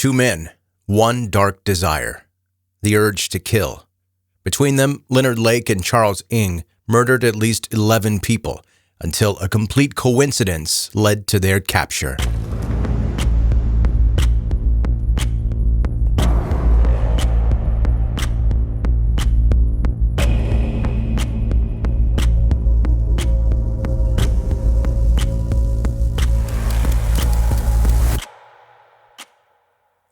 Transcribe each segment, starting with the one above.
Two men, one dark desire, the urge to kill. Between them, Leonard Lake and Charles Ng murdered at least 11 people until a complete coincidence led to their capture.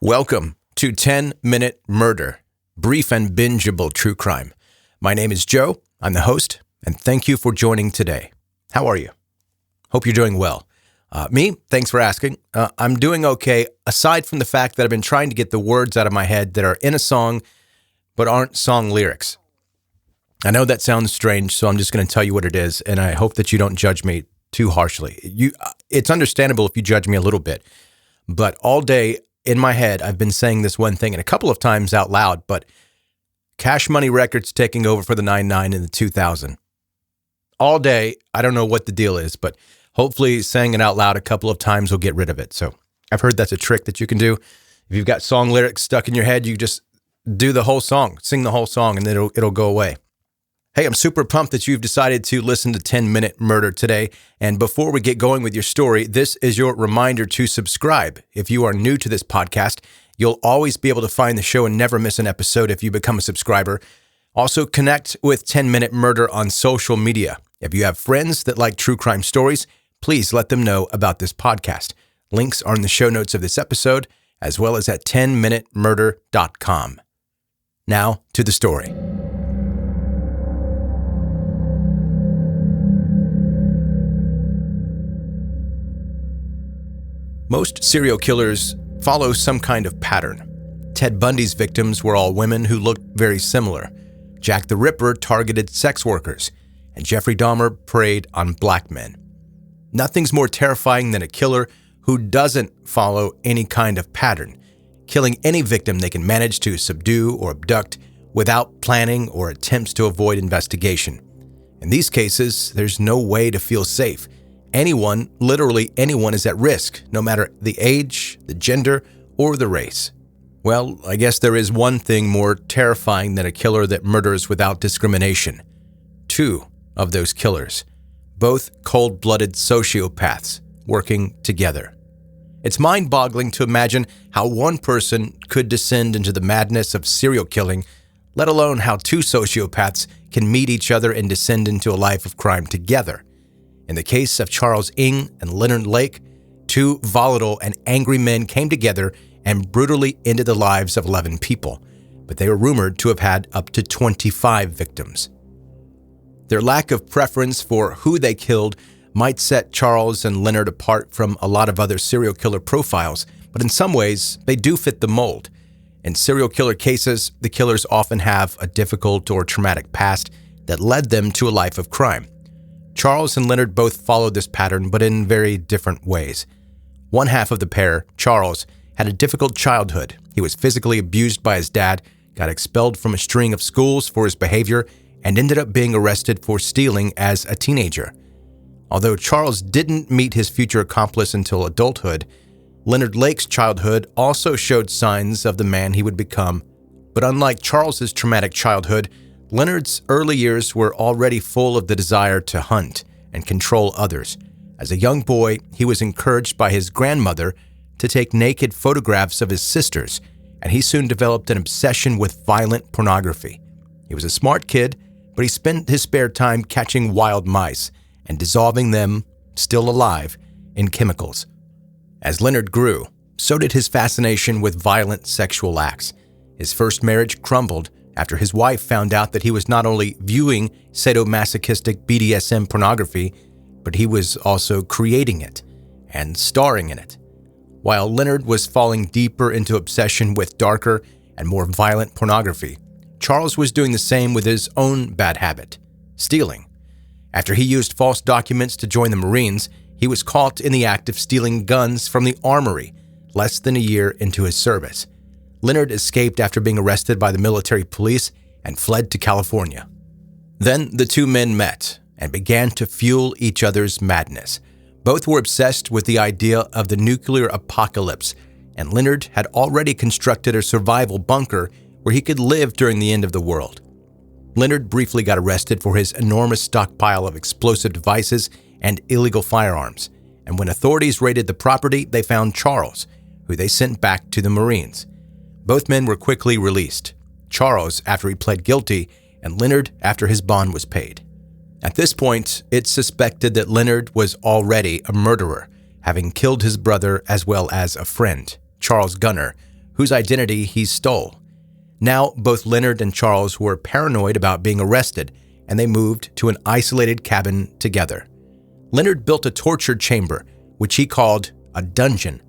Welcome to 10-Minute Murder, brief and bingeable true crime. My name is Joe, I'm the host, and thank you for joining today. How are you? Hope you're doing well. Me, thanks for asking. I'm doing okay, aside from the fact that I've been trying to get the words out of my head that are in a song, but aren't song lyrics. I know that sounds strange, so I'm just going to tell you what it is, and I hope that you don't judge me too harshly. It's understandable if you judge me a little bit, but all day, in my head, I've been saying this one thing, and a couple of times out loud, but Cash Money Records taking over for the 99 in the 2000. All day, I don't know what the deal is, but hopefully saying it out loud a couple of times will get rid of it. So I've heard that's a trick that you can do. If you've got song lyrics stuck in your head, you just do the whole song, sing the whole song, and then it'll go away. Hey, I'm super pumped that you've decided to listen to 10-Minute Murder today. And before we get going with your story, this is your reminder to subscribe. If you are new to this podcast, you'll always be able to find the show and never miss an episode if you become a subscriber. Also, connect with 10-Minute Murder on social media. If you have friends that like true crime stories, please let them know about this podcast. Links are in the show notes of this episode, as well as at 10minutemurder.com. Now to the story. Most serial killers follow some kind of pattern. Ted Bundy's victims were all women who looked very similar. Jack the Ripper targeted sex workers, and Jeffrey Dahmer preyed on black men. Nothing's more terrifying than a killer who doesn't follow any kind of pattern, killing any victim they can manage to subdue or abduct without planning or attempts to avoid investigation. In these cases, there's no way to feel safe. Anyone, literally anyone, is at risk, no matter the age, the gender, or the race. Well, I guess there is one thing more terrifying than a killer that murders without discrimination. Two of those killers, both cold-blooded sociopaths, working together. It's mind-boggling to imagine how one person could descend into the madness of serial killing, let alone how two sociopaths can meet each other and descend into a life of crime together. In the case of Charles Ng and Leonard Lake, two volatile and angry men came together and brutally ended the lives of 11 people, but they were rumored to have had up to 25 victims. Their lack of preference for who they killed might set Charles and Leonard apart from a lot of other serial killer profiles, but in some ways, they do fit the mold. In serial killer cases, the killers often have a difficult or traumatic past that led them to a life of crime. Charles and Leonard both followed this pattern, but in very different ways. One half of the pair, Charles, had a difficult childhood. He was physically abused by his dad, got expelled from a string of schools for his behavior, and ended up being arrested for stealing as a teenager. Although Charles didn't meet his future accomplice until adulthood, Leonard Lake's childhood also showed signs of the man he would become. But unlike Charles's traumatic childhood, Leonard's early years were already full of the desire to hunt and control others. As a young boy, he was encouraged by his grandmother to take naked photographs of his sisters, and he soon developed an obsession with violent pornography. He was a smart kid, but he spent his spare time catching wild mice and dissolving them, still alive, in chemicals. As Leonard grew, so did his fascination with violent sexual acts. His first marriage crumbled after his wife found out that he was not only viewing sadomasochistic BDSM pornography, but he was also creating it and starring in it. While Leonard was falling deeper into obsession with darker and more violent pornography, Charles was doing the same with his own bad habit, stealing. After he used false documents to join the Marines, he was caught in the act of stealing guns from the armory less than a year into his service. Leonard escaped after being arrested by the military police and fled to California. Then the two men met and began to fuel each other's madness. Both were obsessed with the idea of the nuclear apocalypse and Leonard had already constructed a survival bunker where he could live during the end of the world. Leonard briefly got arrested for his enormous stockpile of explosive devices and illegal firearms, and when authorities raided the property, they found Charles, who they sent back to the Marines. Both men were quickly released, Charles after he pled guilty, and Leonard after his bond was paid. At this point, it's suspected that Leonard was already a murderer, having killed his brother as well as a friend, Charles Gunner, whose identity he stole. Now, both Leonard and Charles were paranoid about being arrested, and they moved to an isolated cabin together. Leonard built a torture chamber, which he called a dungeon.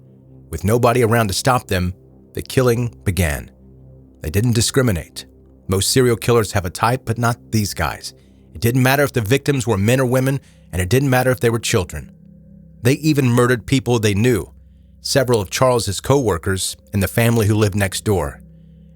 With nobody around to stop them, the killing began. They didn't discriminate. Most serial killers have a type, but not these guys. It didn't matter if the victims were men or women, and it didn't matter if they were children. They even murdered people they knew, several of Charles's co-workers and the family who lived next door.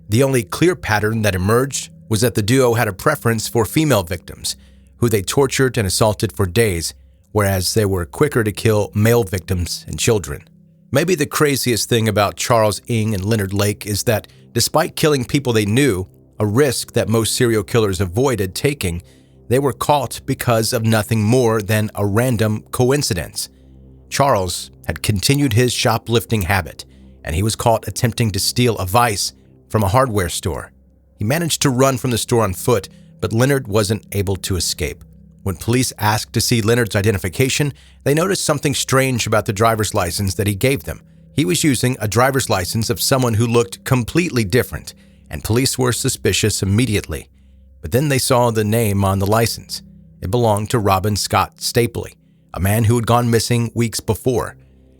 The only clear pattern that emerged was that the duo had a preference for female victims, who they tortured and assaulted for days, whereas they were quicker to kill male victims and children. Maybe the craziest thing about Charles Ng and Leonard Lake is that despite killing people they knew, a risk that most serial killers avoided taking, they were caught because of nothing more than a random coincidence. Charles had continued his shoplifting habit, and he was caught attempting to steal a vise from a hardware store. He managed to run from the store on foot, but Leonard wasn't able to escape. When police asked to see Leonard's identification, they noticed something strange about the driver's license that he gave them. He was using a driver's license of someone who looked completely different, and police were suspicious immediately. But then they saw the name on the license. It belonged to Robin Scott Stapley, a man who had gone missing weeks before.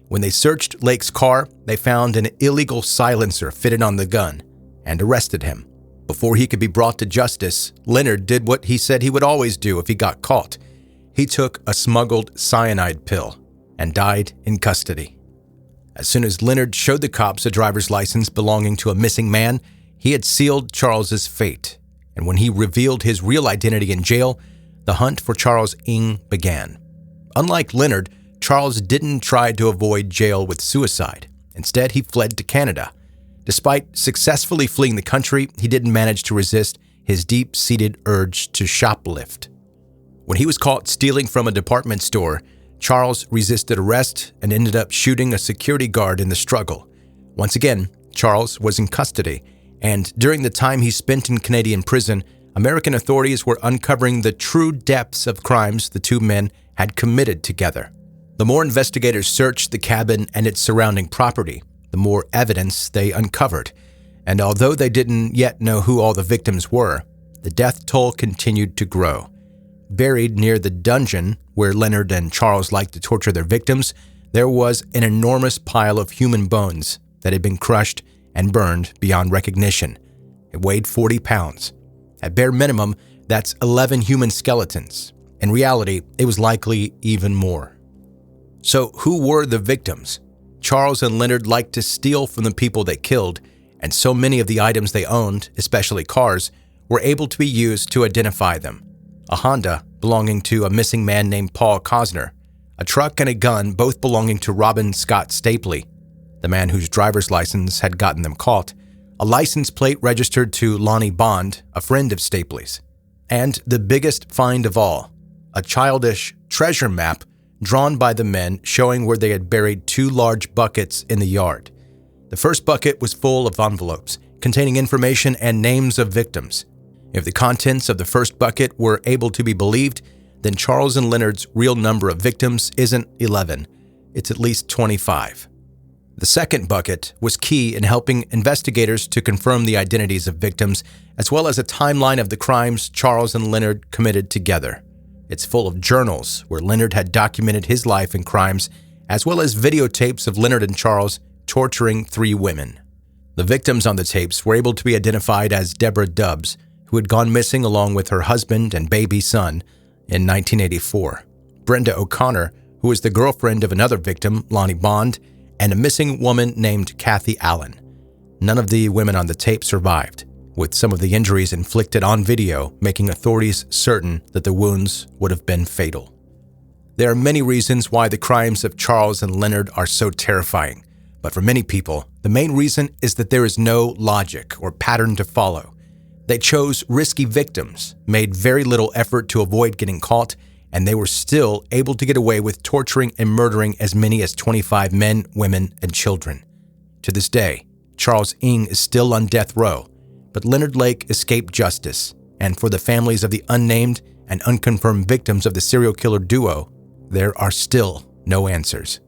When they searched Lake's car, they found an illegal silencer fitted on the gun and arrested him. Before he could be brought to justice, Leonard did what he said he would always do if he got caught. He took a smuggled cyanide pill and died in custody. As soon as Leonard showed the cops a driver's license belonging to a missing man, he had sealed Charles's fate. And when he revealed his real identity in jail, the hunt for Charles Ng began. Unlike Leonard, Charles didn't try to avoid jail with suicide. Instead, he fled to Canada. Despite successfully fleeing the country, he didn't manage to resist his deep-seated urge to shoplift. When he was caught stealing from a department store, Charles resisted arrest and ended up shooting a security guard in the struggle. Once again, Charles was in custody, and during the time he spent in Canadian prison, American authorities were uncovering the true depths of crimes the two men had committed together. The more investigators searched the cabin and its surrounding property, the more evidence they uncovered. And although they didn't yet know who all the victims were, the death toll continued to grow. Buried near the dungeon where Leonard and Charles liked to torture their victims, there was an enormous pile of human bones that had been crushed and burned beyond recognition. It weighed 40 pounds. At bare minimum, that's 11 human skeletons. In reality, it was likely even more. So who were the victims? Charles and Leonard liked to steal from the people they killed, and so many of the items they owned, especially cars, were able to be used to identify them. A Honda belonging to a missing man named Paul Cosner, a truck and a gun both belonging to Robin Scott Stapley, the man whose driver's license had gotten them caught, a license plate registered to Lonnie Bond, a friend of Stapley's, and the biggest find of all, a childish treasure map drawn by the men showing where they had buried 2 large buckets in the yard. The first bucket was full of envelopes containing information and names of victims. If the contents of the first bucket were able to be believed, then Charles and Leonard's real number of victims isn't 11, it's at least 25. The second bucket was key in helping investigators to confirm the identities of victims, as well as a timeline of the crimes Charles and Leonard committed together. It's full of journals where Leonard had documented his life and crimes, as well as videotapes of Leonard and Charles torturing 3 women. The victims on the tapes were able to be identified as Deborah Dubbs, who had gone missing along with her husband and baby son in 1984, Brenda O'Connor, who was the girlfriend of another victim, Lonnie Bond, and a missing woman named Kathy Allen. None of the women on the tape survived, with some of the injuries inflicted on video making authorities certain that the wounds would have been fatal. There are many reasons why the crimes of Charles and Leonard are so terrifying, But for many people, the main reason is that there is no logic or pattern to follow. They chose risky victims, made very little effort to avoid getting caught, and they were still able to get away with torturing and murdering as many as 25 men, women, and children. To this day, Charles Ng is still on death row, but Leonard Lake escaped justice, and for the families of the unnamed and unconfirmed victims of the serial killer duo, there are still no answers.